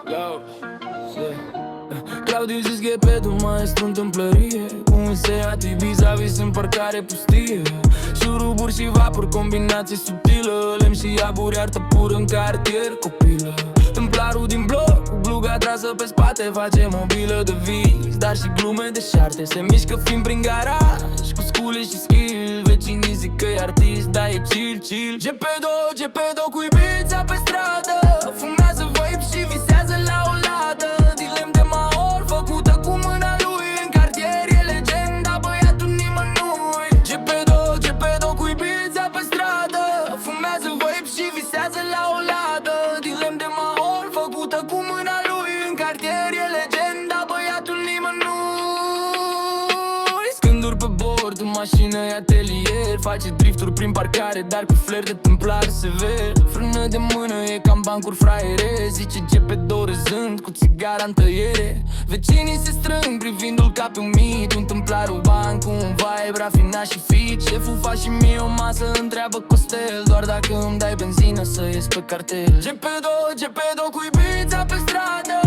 Yo, yeah. Claudiu zis ghepetul, maestru întâmplărie. Cu un Seat Ibiza, vis în parcare pustie. Șuruburi și vapuri, combinație subtilă. Lemn și iaburi, artă pură în cartier, copilă. Templarul din bloc, cu gluga trasă pe spate, face mobilă de vis, dar și glume de șarte. Se mișcă fiind prin garaj, cu scule și skill. Vecinii zic că e artist, dar e chill, chill. Gepedo cu Ibiza pe stradă. Fumează vape și visează la o ladă. Dilem de Mahor, făcută cu mâna lui. În cartier e legenda, băiatul nimănui. Gepedo cu Ibiza pe stradă. Fumează vape și visează la o ladă. Dilem de Mahor, făcută cu mâna lui. În cartier e legenda, băiatul nimănui. Scânduri pe bord, în mașină e atelier. Face drifturi prin parcare, dar cu flair de templar sever. Frână de mână, e cam bancuri fraiere. Zice Gepedo râzând, cu țigara în tăiere. Vecinii se strâng, privindu-l ca pe un mit. Un templar urban cu un vibe rafinat și fit. Șeful fa și mie o masă, întreabă Costel doar dacă îmi dai benzină să ies pe cartel. Gepedo cu Ibiza pe stradă.